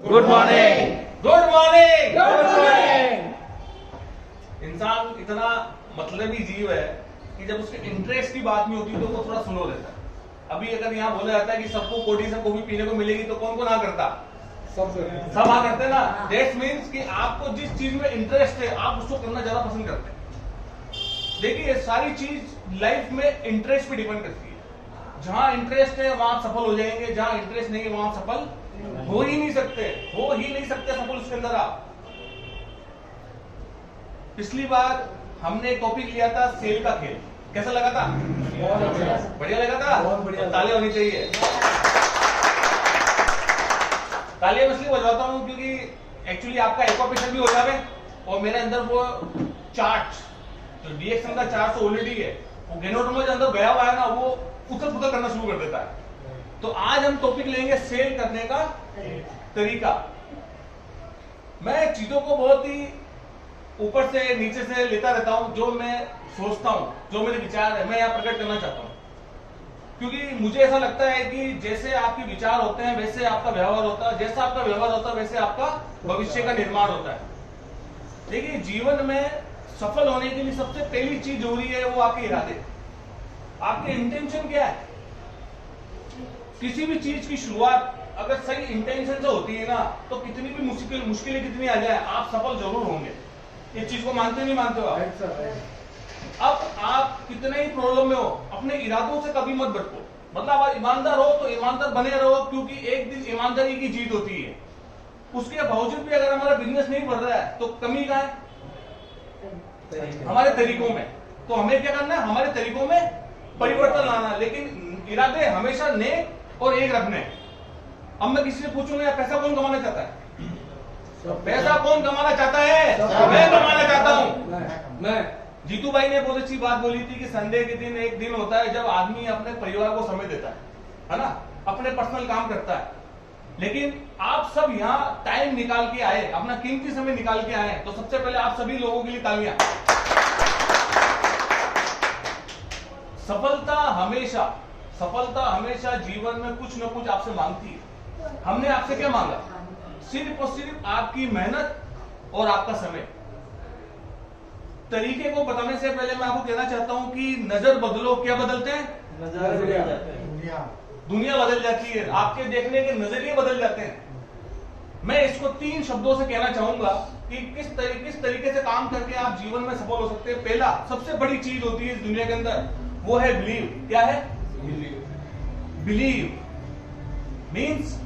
Good morning. Good morning. Good morning. इंसान इतना मतलबी जीव है कि जब उसके इंटरेस्ट की बात नहीं होती तो वो थोड़ा स्लो रहता है। अभी अगर यहाँ बोला जाता है कि सबको कोडी से कॉफी पीने को मिलेगी तो कौन कौन हाँ करता? सब हाँ करते हैं ना। दैट मीन्स कि आपको जिस चीज में इंटरेस्ट है आप उसको करना ज्यादा पसंद करते हैं। देखिए सारी चीज लाइफ में इंटरेस्ट पे डिपेंड करती है। जहां इंटरेस्ट है वहां सफल हो जाएंगे, जहां इंटरेस्ट नहीं है वहां सफल हो ही नहीं सकते सफल उसके अंदर आप। पिछली बार हमने एक टॉपिक लिया था सेल का खेल। कैसा लगा था? बढ़िया लगा था। बहुत बढ़िया। तो तालियां होनी चाहिए। तालियां इसलिए बजवाता हूं क्योंकि एक्चुअली आपका इक्वेशन भी हो जाए और मेरे अंदर वो चार्ट जो डीएक्सन का चार्ट तो ऑलरेडी है, वो गेनोड्रोम के अंदर गया हुआ है ना, वो उथल पुथल करना शुरू कर देता है। तो आज हम टॉपिक लेंगे सेल करने का तरीका। मैं चीजों को बहुत ही ऊपर से नीचे से लेता रहता हूं। जो मैं सोचता हूं, जो मेरे विचार है, मैं यहाँ प्रकट करना चाहता हूं क्योंकि मुझे ऐसा लगता है कि जैसे आपके विचार होते हैं वैसे आपका व्यवहार होता है, जैसा आपका व्यवहार होता है वैसे आपका भविष्य का निर्माण होता है। देखिए जीवन में सफल होने के लिए सबसे पहली चीज जरूरी है वो आपके इरादे, आपके इंटेंशन क्या है। किसी भी चीज की शुरुआत अगर सही इंटेंशन से होती है ना तो कितनी भी मुश्किलें कितनी आ जाए आप सफल जरूर होंगे। इस चीज को मानते नहीं मानते हो आप? अब आप कितने ही प्रॉब्लम में हो अपने इरादों से कभी मत भटको। मतलब आप ईमानदार हो तो ईमानदार बने रहो क्योंकि एक दिन ईमानदारी की जीत होती है। उसके बावजूद भी अगर हमारा बिजनेस नहीं बढ़ रहा है तो कमी कहाँ है? हमारे तरीकों में। तो हमें क्या करना है? हमारे तरीकों में परिवर्तन लाना, लेकिन इरादे हमेशा नेक और एक रखने। अब मैं किसी से पूछूंगा पैसा कौन कमाना चाहता है? पैसा कौन कमाना चाहता है? मैं कमाना चाहता हूं। मैं जीतू भाई ने बहुत अच्छी बात बोली थी कि संडे के दिन एक दिन होता है जब आदमी अपने परिवार को समय देता है ना, अपने पर्सनल काम करता है। लेकिन आप सब यहाँ टाइम निकाल के आए, अपना कीमती समय निकाल के आए, तो सबसे पहले आप सभी लोगों के लिए तालियां। सफलता हमेशा जीवन में कुछ न कुछ आपसे मांगती है। हमने आपसे क्या मांगा? सिर्फ और सिर्फ आपकी मेहनत और आपका समय। तरीके को बताने से पहले मैं आपको कहना चाहता हूं कि नजर बदलो। क्या बदलते हैं? नजर बदल जाते हैं। दुनिया बदल जाती है, आपके देखने के नजरिए बदल जाते हैं। मैं इसको 3 शब्दों से कहना चाहूंगा कि किस तरीके से काम करके आप जीवन में सफल हो सकते हैं। पहला सबसे बड़ी चीज होती है इस दुनिया के अंदर, वो है बिलीव। क्या है? बिलीव मीन्स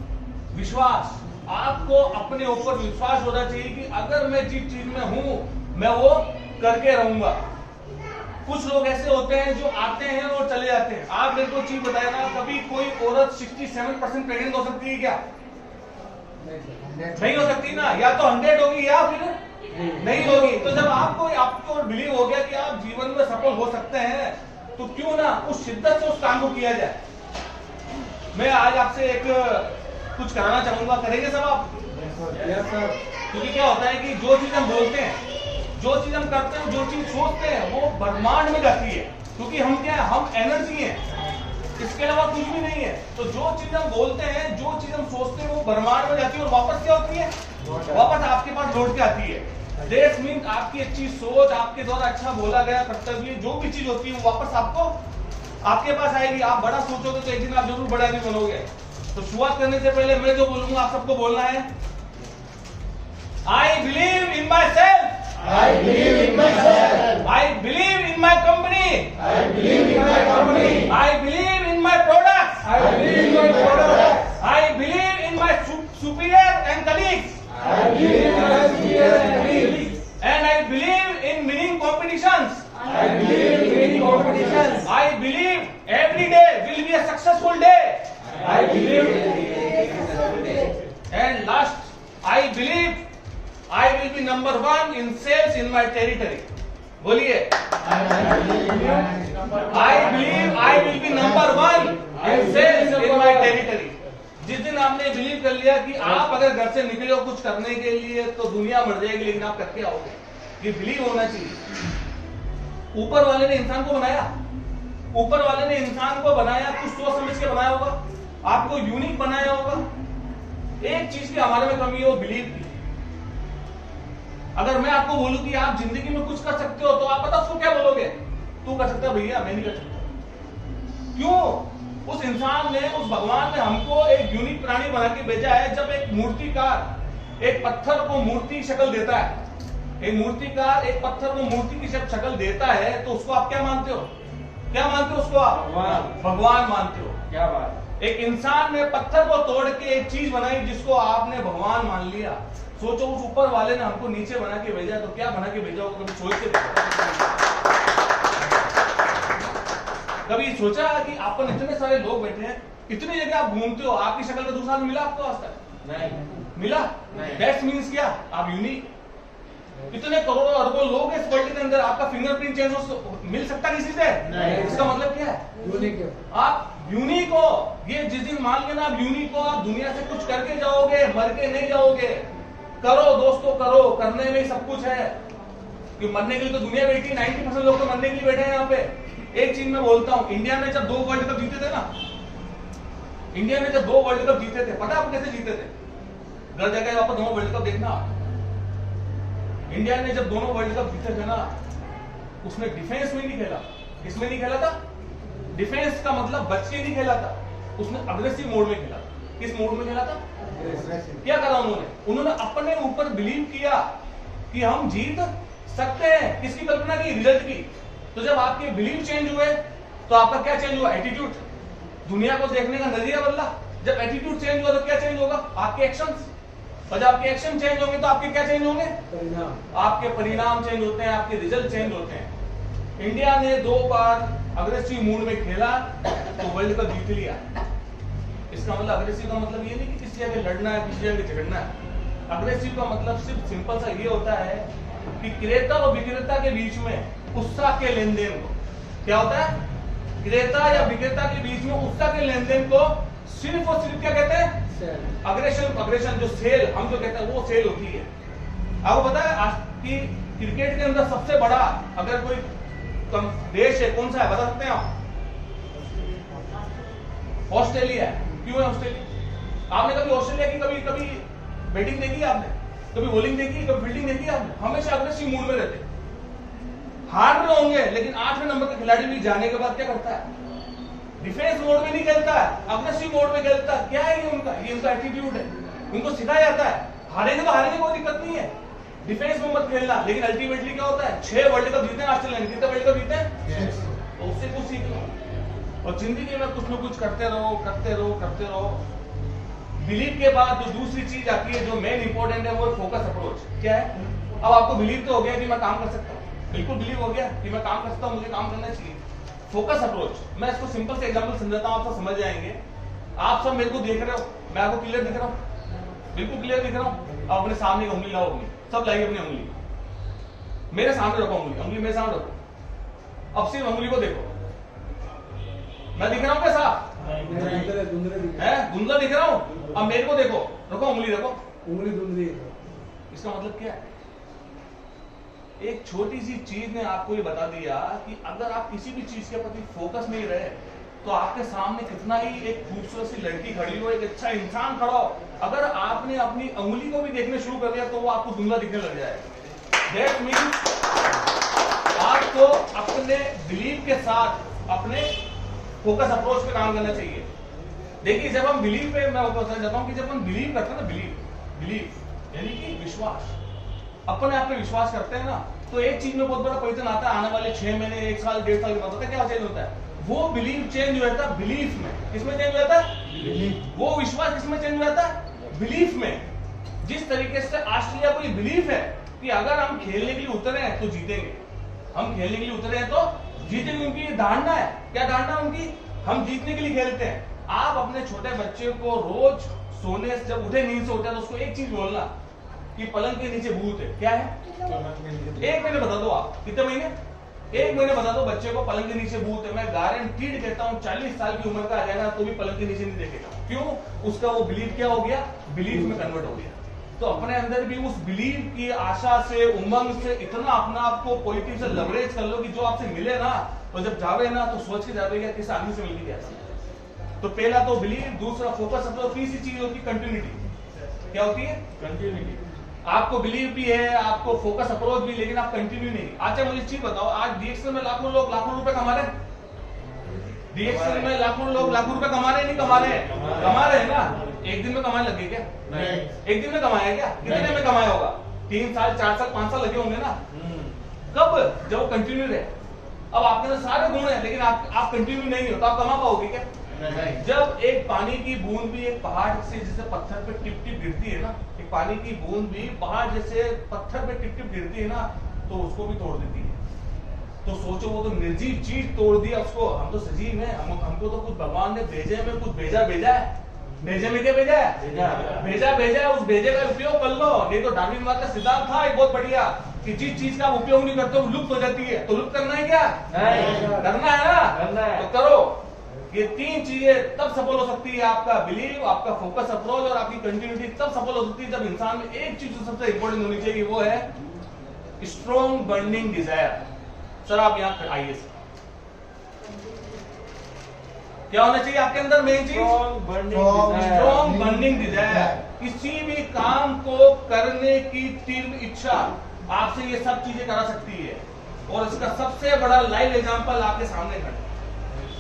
विश्वास। आपको अपने ऊपर विश्वास होना चाहिए कि अगर मैं जिस चीज में हूं मैं वो करके रहूंगा। कुछ लोग ऐसे होते हैं जो आते हैं और चले जाते हैं। आप मेरे को चीज बताए ना, कभी कोई औरत 67% प्रेग्नेंट हो सकती है क्या? नहीं हो सकती ना। या तो 100 होगी या फिर नहीं होगी। तो जब आपको बिलीव हो गया कि आप जीवन में सफल हो सकते हैं तो क्यों ना उस शिद्दत से उस काम को किया जाए। मैं आज आपसे एक कुछ कराना चाहूंगा, करेंगे सब आप? क्योंकि क्या होता है कि जो चीज हम बोलते हैं, जो चीज हम करते हैं, जो चीज सोचते हैं वो ब्रह्मांड में जाती है। क्योंकि हम क्या है? हम एनर्जी हैं, इसके अलावा कुछ भी नहीं है। तो जो चीज हम बोलते हैं, जो चीज हम सोचते हैं वो ब्रह्मांड में जाती है और वापस क्या होती है? वापस आपके पास लौट के आती है। दैट मीन्स आपकी अच्छी सोच, आपके द्वारा अच्छा बोला गया कर्तव्य, जो भी चीज होती है वो वापस आपके पास आएगी। आप बड़ा सोचोगे तो एक दिन आप जरूर बड़ा आदमी बनोगे। तो शुरुआत करने से पहले मैं जो बोलूंगा आप सबको बोलना है, I believe in my self. I believe in myself. I believe in my company. I believe in my company. I believe in my products. I believe in my products. I believe in my superior and colleagues. I believe in my superiors and colleagues. And I believe in winning competitions. I believe in winning competitions. I believe every day will be a successful day. I believe in successful day. And last, I believe I will be number 1 in sales in my territory. बोलिए। I believe I will be number 1 in sales in my territory. जिस दिन आपने believe कर लिया कि आप अगर घर से निकले हो कुछ करने के लिए तो दुनिया मर जाएगी लेकिन आप करके आओगे, ये बिलीव होना चाहिए। ऊपर वाले ने इंसान को बनाया, ऊपर वाले ने इंसान को बनाया, कुछ सोच समझ के बनाया होगा, आपको यूनिक बनाया होगा। एक चीज की हमारे में कमी है, वो बिलीव की। अगर मैं आपको बोलूं कि आप जिंदगी में कुछ कर सकते हो, तो आप पता उसको क्या बोलोगे? तू कर सकता है भैया, मैं नहीं कर सकता। क्यों? उस इंसान ने, उस भगवान ने हमको एक यूनिक प्राणी बना के भेजा है। जब एक मूर्तिकार एक पत्थर को मूर्ति शक्ल देता है, एक मूर्तिकार एक पत्थर को मूर्ति की शक्ल देता है, तो उसको आप क्या मानते हो? क्या मानते हो उसको? आप भगवान मानते हो। क्या बात। एक इंसान ने पत्थर को तोड़ के एक चीज बनाई जिसको आपने भगवान मान लिया। सोचो, उस ऊपर वाले ने हमको नीचे बना के भेजा, तो क्या बना के भेजा होगा? कभी सोच के देखो। कभी सोचा कि आपको इतने सारे लोग बैठे हैं, इतनी जगह आप घूमते हो, आपकी शक्ल का दूसरा मिला आपको आज तक? नहीं मिला? नहीं। दैट मीन्स क्या? आप यूनिक। इतने करोड़ों अरबों लोग इस वर्ल्ड के अंदर, आपका फिंगरप्रिंट चेंज मिल सकता किसी से? नहीं। इसका मतलब क्या है? यूनिक है। आप यूनिक हो। ये जिस दिन मान लेना आप यूनिक हो, आप दुनिया से कुछ करके जाओगे, मर के नहीं जाओगे। करो दोस्तों, करो, करने में ही सब कुछ है। कि मरने के लिए तो दुनिया बैठी, 90% लोग तो मरने के लिए बैठे हैं यहाँ पे। एक चीज मैं बोलता हूँ, इंडिया ने जब 2 वर्ल्ड कप जीते थे ना, इंडिया ने जब 2 वर्ल्ड कप जीते थे, पता है आप कैसे जीते थे? घर जाकर वापस दोनों वर्ल्ड कप देखना। इंडिया ने जब दोनों वर्ल्ड कप जीते थे ना, उसने डिफेंस में नहीं खेला। किसमें नहीं खेला था? डिफेंस का मतलब बच के नहीं खेला था, उसने अग्रेसिव मोड में खेला। किस मोड में खेला था? क्या करा उन्होंने? उन्होंने अपने ऊपर बिलीव किया कि हम जीत सकते हैं। किसकी कल्पना की? रिजल्ट की। तो जब आपके बिलीव चेंज हुए, तो आपका क्या चेंज हुआ? एटीट्यूड। दुनिया को देखने का नजरिया बदला। जब एटीट्यूड चेंज हुआ तो क्या चेंज होगा? आपके एक्शंस। और जब आपके एक्शन चेंज होंगे तो आपके क्या चेंज होंगे? परिणाम। आपके परिणाम चेंज होते हैं, आपके रिजल्ट चेंज होते हैं। इंडिया ने 2 बार अग्रेसिव मूड में खेला तो वर्ल्ड कप जीत लिया। इसका मतलब अग्रेसिव का मतलब ये नहीं कि किसी जगह लड़ना है, किसी जगह झगड़ना है। अग्रेसिव का मतलब सिर्फ सिंपल सा ये होता है कि क्रेता और विक्रेता के बीच में उत्साह के लेन देन को, क्या होता है? क्रेता या विक्रेता के बीच में उत्साह के लेन देन को सिर्फ और सिर्फ क्या कहते हैं? अग्रेशन। अग्रेशन जो सेल हम जो कहते हैं वो सेल होती है। आपको पता है आज की क्रिकेट के अंदर सबसे बड़ा अगर कोई देश है, कौन सा है बता सकते हैं आप? ऑस्ट्रेलिया है। क्यों है ऑस्ट्रेलिया? आपने कभी ऑस्ट्रेलिया की कभी बैटिंग देखी आपने? कभी बॉलिंग देखी, कभी फील्डिंग देखी आपने? हमेशा अग्रेसिव मूड में रहते। हार रहे होंगे लेकिन 8वें नंबर का खिलाड़ी भी जाने के बाद क्या करता है? डिफेंस मोड में नहीं खेलता है, अग्रेसिव मोड में खेलता है। क्या है ये उनका एटीट्यूड है। उनको सिखाया जाता है हारेंगे तो हारेंगे, कोई दिक्कत नहीं है, डिफेंस में मत खेलना। लेकिन अल्टीमेटली क्या होता है? 6 वर्ल्ड कप जीते हैं ऑस्ट्रेलिया ने। कितने वर्ल्ड कप जीते हैं? तो उससे कुछ सीख लो और जिंदगी में कुछ न कुछ करते रहो, करते रहो, करते रहो। बिलीव के बाद जो दूसरी चीज आती है, जो मेन इंपॉर्टेंट है, वो है फोकस अप्रोच। क्या है? अब आपको बिलीव तो हो गया कि मैं काम कर सकता हूँ, बिल्कुल बिलीव हो गया कि मैं काम कर सकता हूँ, मुझे काम करना चाहिए। फोकस अप्रोच, मैं इसको सिंपल से एग्जांपल समझाता हूँ, आप सब समझ जाएंगे। आप सब मेरे को देख रहे हो, मैं आपको क्लियर दिख रहा हूँ? बिल्कुल क्लियर दिख रहा हूँ। आप अपने सामने की उंगली लाओ, उंगली सब लाइए, अपनी उंगली मेरे सामने रखो, उंगली मेरे सामने रखो। अब सिर्फ उंगली को देखो, मैं दिख रहा हूँ क्या साफ? धुंधला दिख रहा हूँ? अब मेरे को देखो, रखो उंगली, रखो उंगली धुंधली। इसका मतलब क्या है? एक छोटी सी चीज ने आपको ये बता दिया कि अगर आप किसी भी चीज के प्रति फोकस नहीं रहे, तो आपके सामने कितना ही एक खूबसूरत सी लड़की खड़ी हो, एक अच्छा इंसान खड़ा हो, अगर आपने अपनी उंगली को भी देखने शुरू कर दिया तो वो आपको धुंधला दिखने लग जाएगा। दैट मीन्स आपको अपने बिलीव के साथ अपने फोकस अप्रोच पे काम करना चाहिए। देखिए, जब हम बिलीव पे, मैं बताना चाहता हूं कि जब हम बिलीव करते हैं ना, बिलीव यानी कि विश्वास, अपने आप पे विश्वास करते हैं ना, तो एक चीज में बहुत बड़ा परिवर्तन आता है। आने वाले 6 महीने, 1 साल, 1.5 साल के बाद क्या चेंज होता है? वो बिलीव चेंज हो जाता है बिलीफ में। किसमें चेंज हो जाता है? वो विश्वास किसमें चेंज हो जाता है? बिलीफ में। जिस तरीके से ऑस्ट्रेलिया को ये बिलीफ है कि अगर हम खेलने के लिए उतरे हैं तो जीतेंगे, हम खेलने के लिए उतरे हैं तो जीतेंगे, उनकी ये धारणा है। क्या धारणा है उनकी? हम जीतने के लिए खेलते हैं। आप अपने छोटे बच्चे को रोज सोने से जब उठे नींद से उठा तो उसको एक चीज बोलना कि पलंग के नीचे भूत है। क्या है? 1 महीने बता दो, आप कितने महीने? 1 महीने बता दो बच्चे को पलंग के नीचे भूत है। मैं गारंटीड कहता हूँ 40 साल की उम्र का आ जाएगा तो भी पलंग के नीचे नहीं देखेगा। क्यों? उसका वो बिलीव क्या हो गया? बिलीफ में कन्वर्ट हो गया। तो अपने अंदर भी उस बिलीव की आशा से, उमंग से इतना अपना आपको पॉजिटिव से लवरेज कर लो कि जो आपसे मिले ना, और जब जावे ना तो सोच के जावेगा किस आदमी से मिलके कैसा। तो पहला तो बिलीव, दूसरा फोकस, तीसरी चीज होती कंटिन्यूटी। क्या होती है? कंटिन्यूटी। आपको बिलीव भी है, आपको फोकस अप्रोच भी, लेकिन आप कंटिन्यू नहीं। अच्छा मुझे चीज बताओ, आज डीएक्सएल में लाखों लोग लाखों रुपए कमा रहे हैं? डीएक्सएल में लाखों लोग लाखों रुपए कमा रहे हैं, नहीं कमा रहे हैं? कमा रहे हैं ना। एक दिन में कमाने लगे क्या? नहीं। एक दिन में कमाया क्या? कितने में कमाया होगा? 3 साल 4 साल 5 साल लगे होंगे ना। हम्म। कब? जब वो कंटिन्यू रहे। अब आपके अंदर सारे गुण हैं, लेकिन आप कंटिन्यू नहीं हो तो आप कमा पाओगे क्या? नहीं। जब एक पानी की बूंद भी एक पहाड़ से जैसे पत्थर पे टिप टिप गिरती है ना, एक पानी की बूंद भी पहाड़ जैसे पत्थर पे टिप टिप गिरती है ना, तो उसको भी तोड़ देती है। तो सोचो, वो तो निर्जीव चीज तोड़ दिया उसको। हम तो सजीव हैं, हमको तो कुछ भगवान ने भेजे में कुछ भेजा है। भेजे में क्या भेजा है? भेजा है। उस भेजे का उपयोग कर लो। नहीं तो डार्विनवाद का सिद्धांत था एक बहुत बढ़िया, कि जिस चीज का उपयोग नहीं करते वो लुप्त हो जाती है। तो लुप्त करना है क्या? नहीं। करना है ना? करना है। तो करो। ये 3 चीजें तब सफल हो सकती है, आपका बिलीव, आपका फोकस अप्रोच और आपकी कंटिन्यूटी तब सफल हो सकती है जब इंसान में एक चीज जो सबसे इंपॉर्टेंट होनी चाहिए, वो है स्ट्रॉन्ग बर्निंग डिजायर। सर आप यहाँ आइए। क्या होना चाहिए आपके अंदर? मेन चीज स्ट्रॉन्ग बर्निंग डिजायर। किसी भी काम को करने की तीव्र इच्छा आपसे ये सब चीजें करा सकती है। और इसका सबसे बड़ा लाइव एग्जांपल आपके सामने खड़े,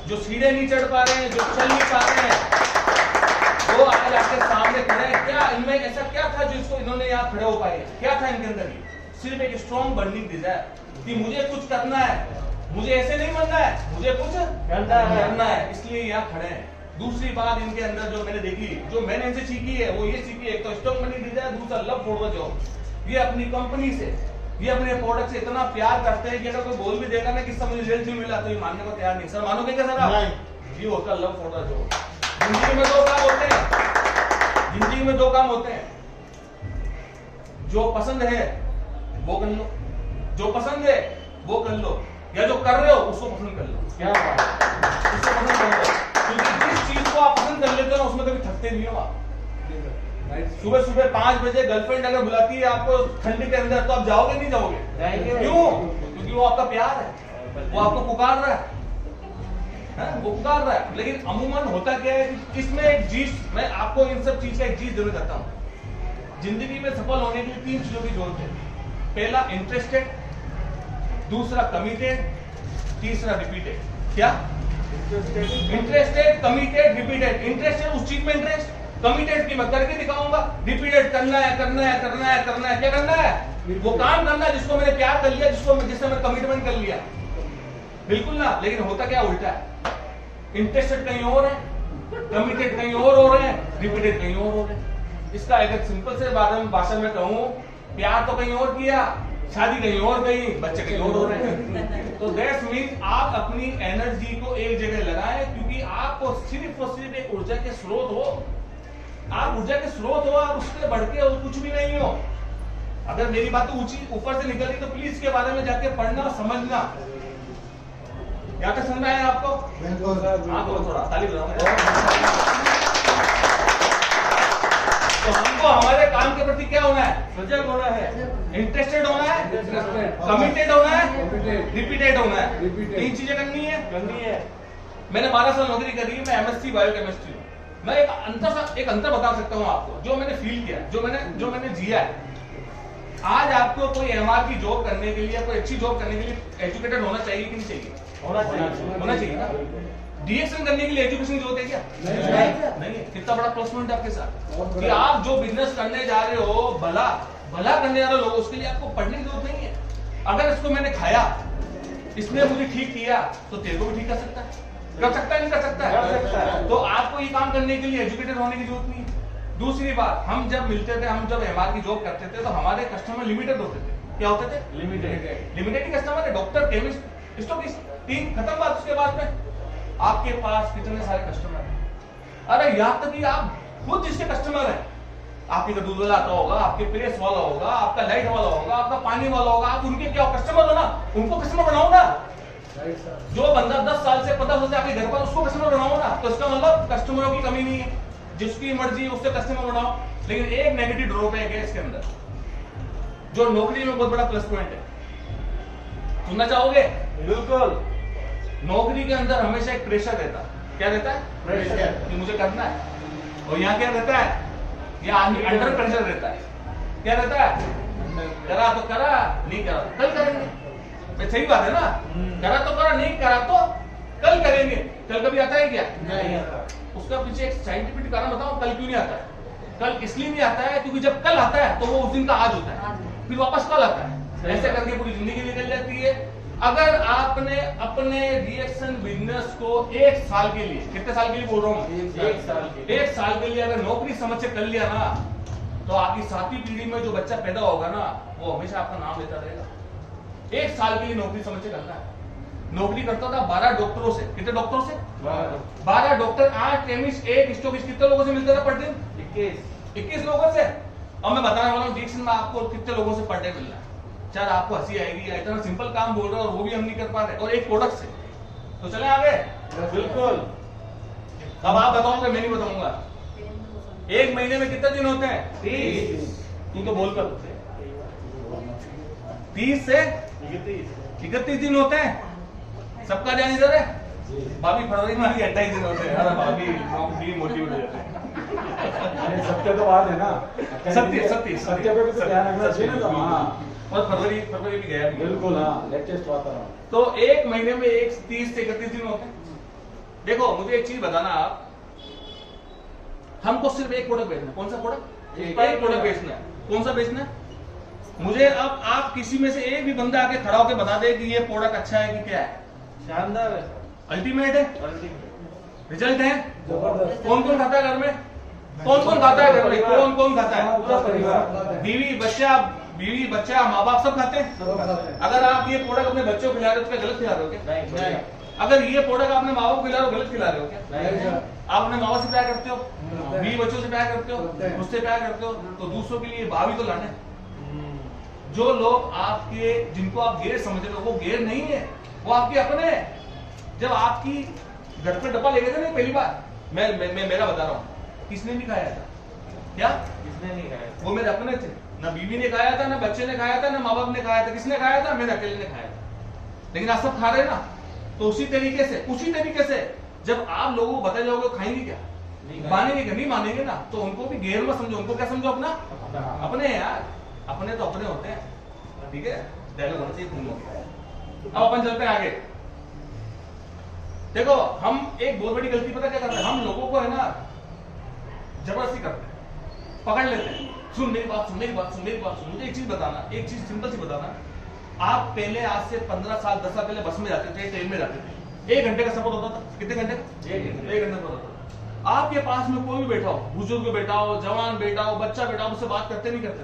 जो सीढ़े नहीं चढ़ पा रहे हैं, जो चल नहीं पा रहे हैं, वो आज आपके सामने खड़े हैं। क्या इनमें ऐसा क्या था जो इसको इन्होंने यहाँ खड़े हो पाए? क्या था इनके अंदर? सिर्फ एक स्ट्रॉन्ग बर्निंग डिजायर कि मुझे कुछ करना है, मुझे ऐसे नहीं बनना है, मुझे कुछ करना है, इसलिए यहाँ खड़े हैं। दूसरी बात इनके अंदर जो मैंने देखी, जो मैंने इनसे सीखी है, वो ये सीखी है, एक तो स्ट्रॉन्ग बर्निंग डिजायर, दूसरा लव फॉर द जॉब। ये अपनी कंपनी से, ये अपने प्रोडक्ट से इतना प्यार करते हैं कि अगर कोई बोल भी देगा ना कि सब मुझे रिजल्ट नहीं मिला, तो ये मानने को तैयार नहीं। सर मानोगे क्या सर आप? ये होता लव फॉर द जॉब। जिंदगी में 2 काम होते हैं, जिंदगी में 2 काम होते हैं। जो पसंद है वो कर लो, जो पसंद है वो कर लो, या जो कर रहे हो उसको पसंद कर लो। क्या बात? उसको पसंद कर लो, क्योंकि जिस चीज को आप पसंद कर लेते हो ना, उसमें कभी थकते नहीं हो आप। सुबह सुबह 5 बजे गर्लफ्रेंड अगर बुलाती है आपको ठंडी के अंदर, तो आप जाओगे नहीं जाओगे? क्यों? क्योंकि वो आपका प्यार है, वो आपको पुकार रहा है, वो पुकार रहा है। लेकिन अमूमन होता क्या है, इसमें एक चीज मैं आपको इन सब चीज का एक चीज जरूर करता हूँ। जिंदगी में सफल होने के लिए 3 चीजों की जरूरत है। पहला इंटरेस्टेड, दूसरा कमिटेड, तीसरा रिपीटेड। क्या? Interested, committed, repeated. इंटरेस्टेड उस चीज में इंटरेस्ट, कमिटेड की मैं करके दिखाऊंगा, रिपीटेड करना है। क्या करना है? वो काम करना है जिसको मैंने प्यार कर लिया, जिससे मैं कमिटमेंट कर लिया। बिल्कुल ना। लेकिन होता क्या उल्टा है, इंटरेस्टेड कहीं और है, कमिटेड कहीं और हो रहे हैं, रिपीटेड कहीं और हो रहे हैं। इसका अगर सिंपल से भाषा में कहूं, प्यार तो कहीं और किया, शादी कहीं और गई, बच्चे कहीं और हो रहे हैं। तो दैट्स मीन आप अपनी एनर्जी को एक जगह लगाएं, क्योंकि आपको सिर्फ और सिर्फ एक ऊर्जा के स्रोत हो। आप ऊर्जा के स्रोत हो, आप उससे बढ़ के और कुछ भी नहीं हो। अगर मेरी बात ऊंची ऊपर से निकल रही तो प्लीज इसके बारे में जाके पढ़ना, समझना। यहाँ तक समझ में आया आपको? हाँ बोलो, थोड़ा ताली बजाओ। तो हमको हमारे काम के प्रति क्या होना है? सजग होना है, इंटरेस्टेड होना है, कमिटेड होना है, रिपीटेड होना है। 3 चीजें करनी है। मैंने 12 साल नौकरी करी है, मैं एमएससी बायोकेमिस्ट्री हूँ। मैं एक अंतर बता सकता हूँ आपको, जो मैंने फील किया, जो मैंने जिया है। आज आपको कोई एमआर की जॉब करने के लिए, कोई अच्छी जॉब करने के लिए एजुकेटेड होना चाहिए कि नहीं चाहिए? होना चाहिए ना। डीएक्सएल करने के लिए एजुकेशन की जरूरत है क्या? नहीं है। कितना बड़ा प्लस पॉइंट है आपके साथ कि आप जो बिजनेस करने जा रहे हो, भला करने जा रहे हो लोग, उसके लिए आपको पढ़ने की जरूरत नहीं है। अगर इसको मैंने खाया, इसने मुझे ठीक किया, तो तेरे को भी ठीक कर सकता है। नहीं कर सकता है। तो आपको ये काम करने के लिए एजुकेटेड होने की जरूरत नहीं है। दूसरी बात, हम जब मिलते थे, हम जब एमआर की जॉब करते थे, तो हमारे कस्टमर लिमिटेड होते थे। क्या होते थे? लिमिटेड ही कस्टमर है। डॉक्टर, केमिस्ट, स्टोकिस्ट, 3 खत्म बात। उसके बाद में आपके पास कितने सारे कस्टमर हैं। अरे यहाँ तक कि आप खुद जिसके कस्टमर हैं, आपके का दूध वाला आता होगा, आपके प्रेस वाला होगा, आपका लाइट वाला होगा, आपका पानी वाला होगा, आप उनके क्या कस्टमर हो ना, उनको कस्टमर बनाओ ना। जो बंदा 10 साल से 15 साल से आपके घर पर, उसको कस्टमर बनाओ ना। तो इसका मतलब कस्टमरों की कमी नहीं है, जिसकी मर्जी उससे कस्टमर बनाओ। लेकिन एक नेगेटिव ड्रॉबैक है इसके अंदर, जो नौकरी में बहुत बड़ा प्लस पॉइंट है। सुनना चाहोगे? बिल्कुल। नौकरी के अंदर हमेशा एक प्रेशर रहता है। क्या रहता है? प्रेशर कि मुझे करना है। और यहाँ क्या रहता है? ये आदमी अंडर प्रेशर रहता है। क्या रहता है? करा तो करा, नहीं करा तो कल करेंगे। सही बात है ना? करा तो करा, नहीं करा तो कल करेंगे। कल कभी आता है क्या? नहीं आता। उसका पीछे एक साइंटिफिक कारण बताओ, कल क्यों नहीं आता है? कल इसलिए नहीं आता है क्योंकि जब कल आता है तो वो उस दिन का आज होता है, फिर वापस कल आता है, ऐसे करके पूरी जिंदगी निकल जाती है। अगर आपने अपने रिएक्शन बिजनेस को 1 साल के लिए, कितने साल के लिए बोल रहा हूँ? 1 साल के लिए अगर नौकरी समझ से कर लिया ना, तो आपकी 7वीं पीढ़ी में जो बच्चा पैदा होगा ना, वो हमेशा आपका नाम लेता रहेगा। 1 साल के लिए नौकरी समझ से करना है। नौकरी करता था 12 डॉक्टरों से। कितने डॉक्टरों से? 12 डॉक्टर, 8 केमिस्ट, 1 स्टोकिस्ट। कितने लोगों से मिलता था पर दिन? 21 लोगों से। अब मैं बताने वाला हूँ डिक्शन में आपको कितने लोगों से पर डे मिल रहा है। शायद आपको हंसी आएगी, इतना सिंपल काम बोल रहे हो और वो भी हम नहीं कर पा रहे, और एक प्रोडक्ट से। तो चले आगे। बिल्कुल। अब आप बताओगे, मैं नहीं बताऊंगा। 1 महीने में कितने दिन होते हैं? 30। तू तो बोल कर 30 से 31 दिन होते हैं। सबका ध्यान इधर है। भाभी फरवरी में 28 दिन होते हैं। अरे भाभी मोटिवेट हो जाते हैं। सत्य तो बात है ना। सत्य पे भी तो ध्यान रखना चाहिए ना। हाँ, और फरवरी भी गया। बिल्कुल। हाँ, लेटेस्ट वातावरण। तो 1 महीने में 30 से 31 दिन होते हैं। देखो मुझे एक चीज बताना, आप हमको सिर्फ एक प्रोडक्ट बेचना है। कौन सा प्रोडक्ट? एक प्रोडक्ट बेचना है। कौन सा बेचना है? मुझे अब आप किसी में से एक भी बंदा आके खड़ा होकर बता दे कि ये प्रोडक्ट अच्छा है कि क्या है। शानदार है, अल्टीमेट है, रिजल्ट है। जबरदस्त। कौन कौन खाता है घर में? कौन कौन खाता है घर में? कौन कौन खाता है? पूरा परिवार। बीवी बच्चा माँ बाप सब खाते हैं। अगर आप ये प्रोडक्ट अपने बच्चों को खिला रहे हो तो क्या गलत खिला रहे हो क्या? नहीं। अगर ये प्रोडक्ट आपने माँ बाप को खिला रहे हो, गलत खिला रहे हो क्या? नहीं। आप अपने माँ बाप से प्यार करते हो, करते हैं। बीवी बच्चों से प्यार करते हो, मुझसे प्यार करते हो, तो दूसरों के लिए भावी तो लाना है। जो लोग आपके, जिनको आप गैर समझ रहे हो, वो गैर नहीं है, वो आपके अपने हैं। जब आपकी घर पे डब्बा ले गए थे ना पहली बार, मैं मेरा बता रहा हूँ, किसने नहीं खाया था? क्या किसने नहीं खाया? वो मेरे अपने थे। ना बीवी ने खाया था, ना बच्चे ने खाया था, ना माँ बाप ने खाया था। किसने खाया था? मेरे अकेले ने खाया था। लेकिन आप सब खा रहे ना। तो उसी तरीके से जब आप लोगों को बता जाओगे, खाएंगे क्या? मानेंगे क्या? नहीं मानेंगे ना। तो उनको भी गैर मत समझो, उनको क्या समझो? अपना अपने हैं यार, अपने तो अपने होते हैं। ठीक है, डायलॉग होना चाहिए। अब अपन चलते हैं आगे। देखो हम एक बहुत बड़ी गलती पता क्या करते हैं? हम लोगों को है ना जबरदस्ती करते हैं, पकड़ लेते हैं। सुन मेरी बात, सुन। मुझे एक चीज बताना, एक चीज सिंपल सी बताना। आप पहले आज से 15 साल 10 साल पहले बस में जाते थे, ट्रेन में जाते थे, 1 घंटे का सफर होता था। कितने घंटे का? 1 घंटे का होता था। आपके पास में कोई भी बैठा हो, बुजुर्ग बैठा हो, जवान बैठा हो, बच्चा बैठा हो, उससे बात करते नहीं करते?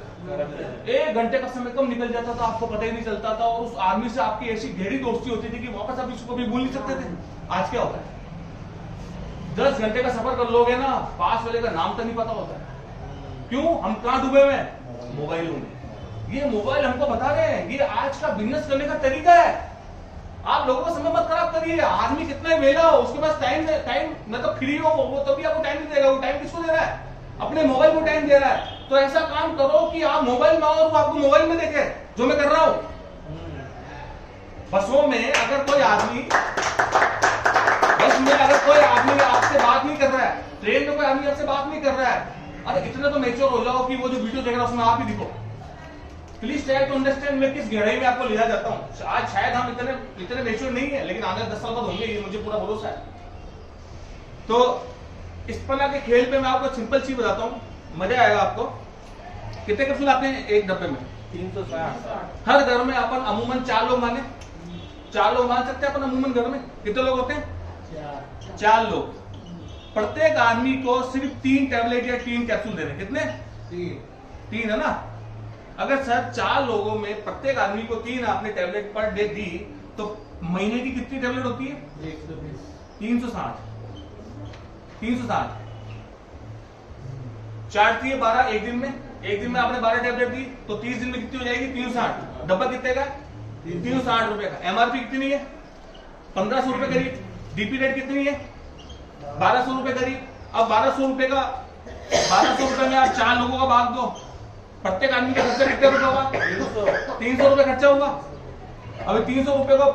1 घंटे का समय कब निकल जाता था आपको पता ही नहीं चलता था। और उस आदमी से आपकी ऐसी गहरी दोस्ती होती थी कि वापस आप इसको भी भूल नहीं सकते थे। आज क्या होता है? 10 घंटे का सफर कर लोगे ना, पास वाले का नाम तो नहीं पता होता है। क्यों? हम कहां डूबे हुए हैं? मोबाइलों में। ये मोबाइल हमको बता रहे हैं, ये आज का बिजनेस करने का तरीका है। आप लोगों का समय मत खराब करिए। आदमी कितना मेला हो, उसके पास टाइम मतलब फ्री हो, वो तभी आपको टाइम नहीं देगा। वो टाइम किसको दे रहा है? अपने मोबाइल को टाइम दे रहा है। तो ऐसा काम करो कि आप मोबाइल में आओ और वो आपको मोबाइल में देखे, जो मैं कर रहा हूं। बसों में अगर कोई आदमी आपसे बात नहीं कर रहा है, ट्रेन में कोई आदमी आपसे बात नहीं कर रहा है, अरे इतने तो मेच्योर हो जाओ कि वो जो वीडियो देख रहा है उसमें आप ही दिखो। प्लीज ट्राई टू अंडरस्टैंड मैं किस गहराई में आपको ले जाता हूं। आज शायद हम इतने मेच्योर नहीं है, लेकिन आगे 10 साल बाद होंगे, ये मुझे पूरा भरोसा है। तो इस पन्ना के खेल पे मैं आपको सिंपल चीज बताता हूँ, मजा आएगा आपको। कितने कैप्सूल आते हैं एक डब्बे में? 360। हर घर में अपन अमूमन 4 लोग माने, 4 लोग मान सकते हैं अपन अमूमन घर में। कितने लोग होते हैं? 4 लोग। प्रत्येक आदमी को सिर्फ 3 टैबलेट या 3 कैप्सूल देने। कितने? 3 है ना। अगर सर 4 लोगों में प्रत्येक आदमी को 3 आपने टैबलेट पर डे दी, तो महीने की कितनी टैबलेट होती है? 360। 4 दिए 12 एक दिन में आपने 12 टैबलेट दी, तो 30 दिन में कितनी हो जाएगी? 360। डब्बा कितने का? 360 रुपए का। एमआरपी कितनी है? 1500 रुपए करीब। डीपी रेट कितनी है? 1200 रुपए करीब। अब 1200 रुपए में आप 4 लोगों का भाग दो, प्रत्येक आदमी का खर्चा कितने रुपए होगा? 300 रुपए खर्चा होगा। अभी 300 रुपए को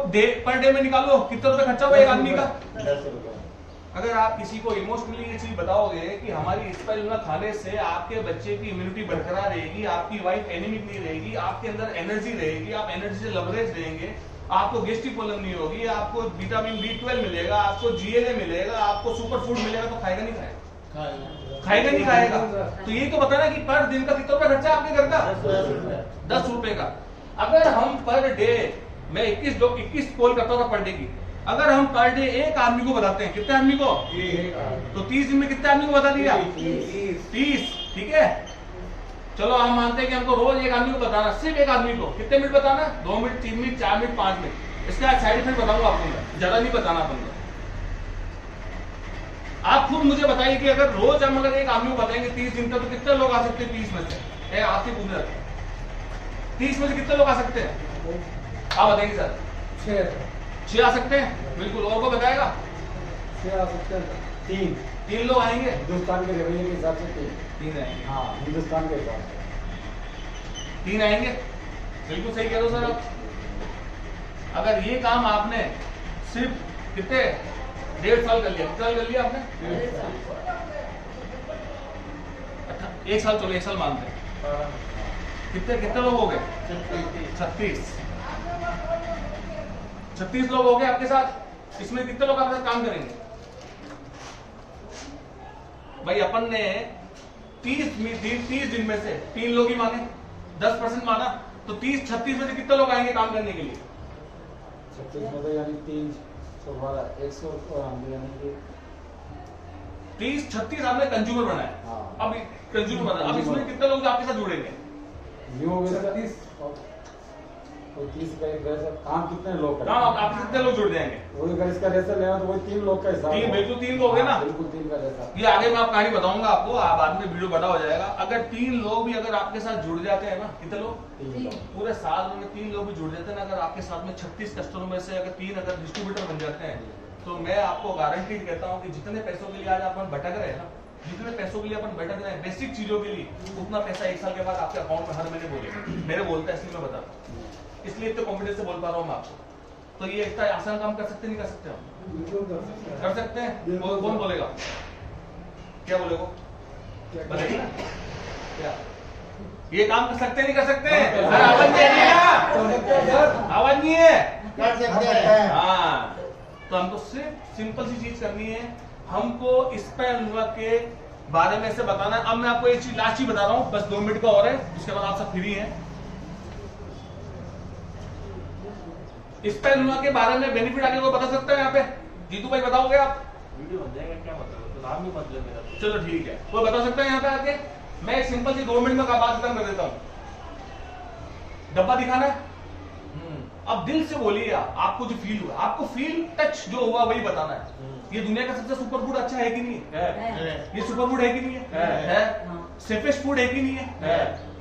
पर डे में निकालो, कितने रुपए खर्चा होगा एक आदमी का? अगर आप किसी को इमोशनली ये चीज बताओगे कि हमारी स्पाइरुलिना खाने से आपके बच्चे की इम्यूनिटी बरकरार रहेगी, आपकी वाइफ एनीमिक नहीं रहेगी, आपके अंदर एनर्जी रहेगी, आप एनर्जी से लबरेज रहेंगे, आपको गेस्ट्रिक प्रॉब्लम नहीं होगी, आपको विटामिन B12 मिलेगा, आपको GLA मिलेगा, आपको सुपर फूड मिलेगा, तो खाएगा नहीं खाएगा? खाएगा नहीं खाएगा? तो ये तो बताना कि पर दिन का कितना रुपया खर्चा है आपके घर का? 10 रुपए का। अगर हम पर डे, मैं 21 कॉल करता था पर डे की, अगर हम पर डे एक आदमी को बताते हैं, कितने आदमी को? तो 30 दिन में कितने आदमी को बता दिया? 30। ठीक है, चलो हम मानते हैं कि हमको रोज एक आदमी को बताना, सिर्फ एक आदमी को कितने मिनट बताना? 2 मिनट, 3 मिनट, 4 मिनट, 5 मिनट। इसका साइड इफेक्ट बताऊंगा आपको, मैं ज्यादा नहीं बताना अपन। आप खुद मुझे बताइए कि अगर रोज हम अगर एक आदमी को बताएंगे 30 दिन तक, तो कितने लोग आ सकते हैं 30 में से? आपसे पूछ रहा था, 30 में से कितने लोग आ सकते हैं? आप बताएंगे सर? 6 आ सकते हैं, बिल्कुल। और को बताएगा? 6 आ सकते हैं। 3 लोग आएंगे हिंदुस्तान के रेवेन्यू के हिसाब से 3 आएंगे। हाँ, हिंदुस्तान के हिसाब से 3 आएंगे, बिल्कुल सही कह रहे हो सर आप। अगर ये काम आपने सिर्फ कितने 1.5 साल कर लिया, कितना साल कर लिया आपने? 1 साल, चलो 1 साल मानते हैं, कितने लोग हो गए? 36 लोग हो गए आपके साथ। इसमें कितने लोग आपके साथ काम करेंगे? भाई अपन ने 30 दिन में से 3 लोग ही माने, 10% माना, तो 36 में से कितने लोग आएंगे काम करने के लिए? 36 में तो यानी 100 यानी कि 36 आपने कंज्यूमर बनाया। हाँ। अब कंज्यूमर बना, अब इसमें कितने लोग आपके साथ जुड़ेंगे? न्यू हो गए 30 तो 30 का एक वैसा काम कितने लोग करेंगे? काम आप कितने लोग जुड़ जाएंगे? वही अगर इसका रेशा लेना तो वही 3 लोग का हिसाब 3, होगा। बिल्कुल 3 लोग है ना? बिल्कुल 3 का रेशा। ये आगे मैं आप कहानी बताऊंगा आपको, आप बाद में वीडियो बड़ा हो जाएगा। अगर 3 लोग भी अगर आपके साथ जुड़ जाते हैं ना, कितने लोग? 3 लोग। पूरे साल में 3 लोग भी जुड़ जाते हैं ना, अगर आपके साथ में 36 कस्टमर में से अगर 3 अगर डिस्ट्रीब्यूटर बन जाते हैं, तो मैं आपको गारंटी कहता हूँ कि जितने पैसों के लिए आज अपन भटक रहे हैं ना, जितने पैसों के लिए अपन भटक रहे हैं बेसिक चीजों के लिए, उतना पैसा 1 साल के बाद आपके अकाउंट में हर महीने बोलेगा। मेरे बोलता है, इसलिए मैं बताता हूँ, इसलिए इतने कॉन्फिडेंस से बोल पा रहा हूँ मैं आपको। तो ये इतना आसान काम कर सकते नहीं कर सकते हम? कर सकते हैं। कौन बोलेगा? क्या बोलेगा? बोलेगा क्या? ये काम कर सकते नहीं कर सकते? सर आवाज नहीं है क्या? आवाज नहीं है? कर सकते हैं। हाँ, तो हमको सिर्फ सिंपल सी चीज करनी है, हमको स्पाइरुलिना के बारे में से बताना है। अब मैं आपको एक चीज लास्ट चीज बता रहा हूँ, बस 2 मिनट का और है, उसके बाद आप सब फ्री हैं। स्पाइरुलिना के बारे में बेनिफिट आगे कोई बता सकता है यहाँ पे? जीतू भाई बताओगे आप? वीडियो बन जाएगा, क्या मतलब? तो नाम ही मतलब मेरा। चलो ठीक है, कोई बता सकता है यहाँ पे आके? मैं एक सिंपल सी 2 मिनट में बात खत्म कर देता हूँ। डब्बा दिखाना है, अब दिल से बोलिए आपको जो फील हुआ, आपको फील टच जो हुआ वही बताना है। ये दुनिया का सबसे सुपर फूड अच्छा है कि नहीं है? ये सुपर फूड है कि नहीं है? सेफेस्ट फूड है कि नहीं है?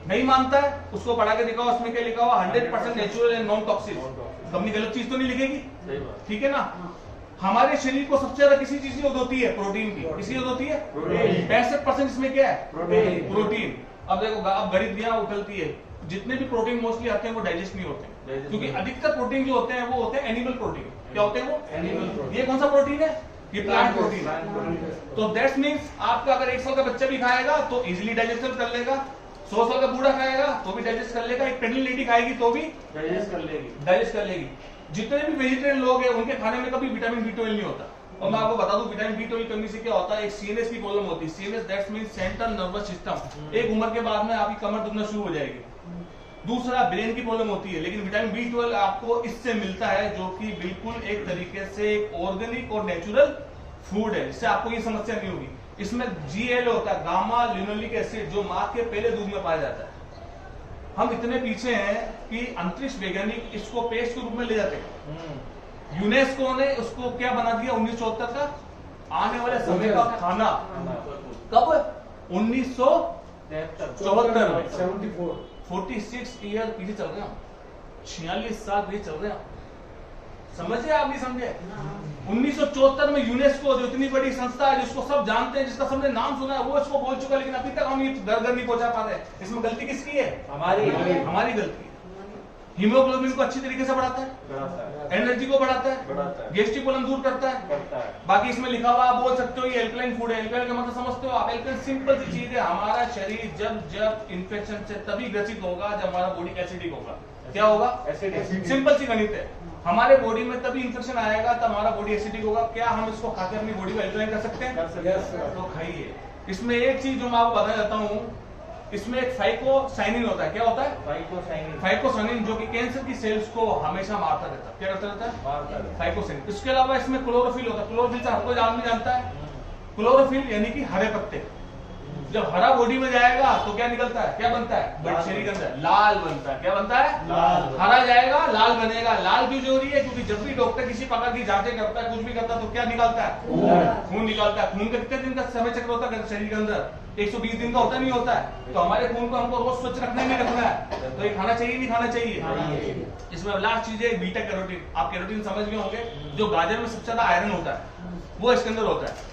नहीं मानता है, उसको पढ़ा के दिखाओ, उसमें क्या लिखा हुआ? 100% natural and non toxic. Company गलत चीज तो नहीं लिखेगी, ठीक है ना? हमारे शरीर को सबसे ज्यादा किसी चीज की जरूरत होती है? प्रोटीन की। किसी जरूरत होती है? 65% इसमें क्या है? प्रोटीन। अब देखो, अब गरीबियां उछलती है, जितने भी प्रोटीन मोस्टली आते हैं वो डाइजेस्ट नहीं होते, क्योंकि अधिकतर प्रोटीन जो होते हैं वो होते हैं एनिमल प्रोटीन। क्या होते हैं वो? Animal protein. ये कौन सा प्रोटीन है? ये प्लांट प्रोटीन। तो दैट्स मीन्स आपका अगर 1 साल का बच्चा भी खाएगा तो इजिली डाइजेस्ट कर लेगा, 100 साल का बूढ़ा खाएगा तो भी डाइजेस्ट कर लेगा, एक प्रेग्नेंट लेडी खाएगी तो भी डाइजेस्ट कर लेगी। जितने भी वेजिटेरियन लोग हैं उनके खाने में कभी विटामिन B12 नहीं होता। और मैं आपको बता दूं, विटामिन B12 कमी से क्या होता है? एक CNS की प्रॉब्लम होती है। CNS that's means central nervous system. एक उम्र के बाद में आपकी कमर दुखना शुरू हो जाएगी। दूसरा ब्रेन की प्रॉब्लम होती है, लेकिन विटामिन B12 आपको इससे मिलता है, जो कि बिल्कुल एक तरीके से एक ऑर्गेनिक और नेचुरल फूड है, इससे आपको ये समस्या नहीं होगी। इसमें GL होता है, गामा लिनोलिक एसिड, जो मां के पहले दूध में पाया जाता है। हम इतने पीछे हैं कि अंतरिक्ष वैज्ञानिक इसको पेस्ट के रूप में ले जाते हैं। यूनेस्को ने उसको क्या बना दिया? 1974 का आने वाले समय का खाना। कब? 1974 में। 46 ईयर पीछे चल रहे हैं, 46 साल पीछे चल रहे हैं। समझे आप? नहीं समझे? 1974 में यूनेस्को, जो इतनी बड़ी संस्था है, जिसको सब जानते हैं, जिसका सबने नाम सुना है, वो इसको बोल चुका है, लेकिन अभी तक हम ये घर घर नहीं पहुंचा पा रहे। इसमें गलती किसकी है? हमारी गलती। हीमोग्लोबिन को अच्छी तरीके से बढ़ाता है, बढ़ाता है, एनर्जी को बढ़ाता है, बढ़ाता है, गैस्ट्रिक प्रॉब्लम दूर करता है। करता है। बाकी इसमें लिखा हुआ आप बोल सकते हो ये एल्कलाइन फूड है, एल्कलाइन का मतलब समझते हो आप? एल्कलाइन सिंपल सी चीज है, हमारा शरीर जब जब इन्फेक्शन से तभी ग्रसित होगा जब हमारा बॉडी एसिडिक होगा। क्या होगा? एसिडिक। सिंपल सी गणित है, हमारे बॉडी में तभी इन्फेक्शन आएगा तब हमारा बॉडी एसिडिक होगा। क्या हम इसको खाकर अपनी बॉडी को एल्कलाइन कर सकते हैं? कर सकते हैं। तो खाइए। इसमें एक चीज जो मैं आपको बताना चाहता हूँ, इसमें एक फाइकोसाइनिन होता है। क्या होता है? फाइकोसाइनिन। फाइकोसाइनिन जो कि कैंसर की सेल्स को हमेशा मारता रहता है। क्या करता रहता है? मारता है। फाइकोसाइनिन। इसके अलावा इसमें क्लोरोफिल होता है। क्लोरोफिल से हर कोई आदमी जानता है, क्लोरोफिल यानी कि हरे पत्ते। जब हरा बॉडी में जाएगा तो क्या निकलता है? क्या बनता है? लाल शरीर के अंदर लाल बनता है। क्या बनता है? लाल। हरा जाएगा लाल बनेगा। लाल क्यों जरूरी है? क्योंकि जब भी डॉक्टर किसी प्रकार की जांचें करता है, कुछ भी करता है, तो क्या निकालता है? खून निकालता है। खून का कितने दिन का समय चक्र होता है शरीर के अंदर? 120 दिन का होता नहीं होता है? तो हमारे खून को हमको रोज स्वच्छ रखना ही नहीं रखना है, तो ये खाना चाहिए नहीं खाना चाहिए? इसमें लास्ट चीज है बीटा कैरोटीन। आप कैरोटीन समझ गए होंगे, जो गाजर में सबसे ज्यादा आयरन होता है वो इसके अंदर होता है।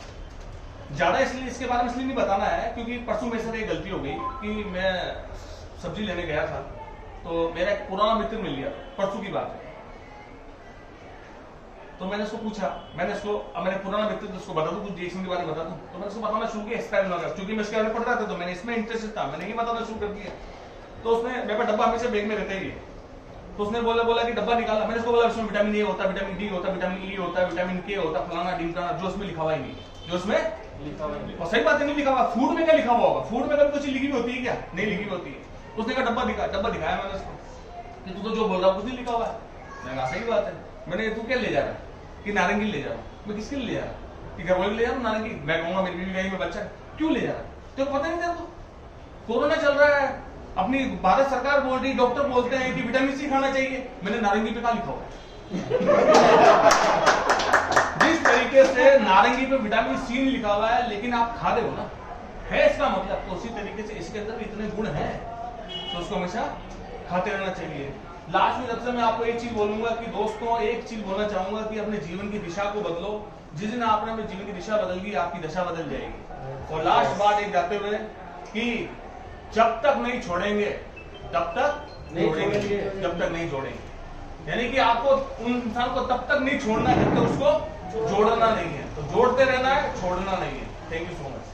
ज्यादा इसलिए इसके बारे में इसलिए नहीं बताना है क्योंकि परसों मेरे साथ एक गलती हो गई कि मैं सब्जी लेने गया था, तो मेरा एक पुराना मित्र मिल गया, परसों की बात है। तो मैंने उसको पूछा, मैंने पुराना मित्र तो उसको बता दूं, कुछ रिएक्शन के बारे में बता दूं, तो मैंने उसको बताना शुरू किया एक्सपायर ना कर, क्योंकि मैं इसके बारे में पढ़ रहा था तो मैंने इसमें इंटरेस्टेड था, मैंने ये बताना शुरू कर दिया। तो उसने मेरे पास डब्बा हमेशा बैग में रहता ही है, तो उसने बोला कि डब्बा निकाला। मैंने उसको बोला इसमें विटामिन ए होता है, विटामिन डी होता है, विटामिन ई होता है, विटामिन के होता है, फलाना ढिमकाना, जो उसमें लिखा हुआ ही नहीं, जो उसमें लिखा हुआ है। और सही बात है नहीं लिखा हुआ। फूड में क्या लिखा हुआ होगा? फूड में कभी कुछ लिखी हुई होती है क्या? नहीं लिखी हुई होती है। उसने कहा डब्बा दिखाया मैंने उसको कि तू तो जो बोल रहा है कुछ नहीं लिखा हुआ है। मैंने कहा सही बात है। मैंने तू क्या ले जा रहा है? कि नारंगी ले जा रहा हूँ। मैं किसके लिए ले जा रहा हूँ? कि घर वाले ले जा रहा हूँ नारंगी? मैं कहूंगा मेरी बीवी गई में बच्चा क्यों ले जा रहा है? तेरे को पता नहीं तेरे को कोरोना चल रहा है, अपनी भारत सरकार बोल रही, डॉक्टर बोलते हैं कि विटामिन सी खाना चाहिए। मैंने नारंगी पे क्या लिखा हुआ है? जिस तरीके से नारंगी पे विटामिन सी नहीं लिखा हुआ है लेकिन आप खा रहे हो ना, है इसका मतलब, तो उसी तरीके से इसके अंदर भी इतने गुण हैं तो उसको हमेशा खाते रहना चाहिए। लास्ट में जब से मैं आपको एक चीज बोलूंगा कि दोस्तों, एक चीज बोलना चाहूंगा कि अपने जीवन की दिशा को बदलो। जिस दिन आपने अपने जीवन की दिशा बदल गई, आपकी दशा बदल जाएगी। और लास्ट बात एक जाते हुए कि जब तक नहीं छोड़ेंगे तब तक नहीं जोड़ेंगे, छोड़ेंगे। जब तक नहीं जोड़ेंगे, यानी कि आपको उन इंसान को तब तक नहीं छोड़ना है जब तक उसको जोड़ना नहीं है। तो जोड़ते रहना है, छोड़ना नहीं है। Thank you so much.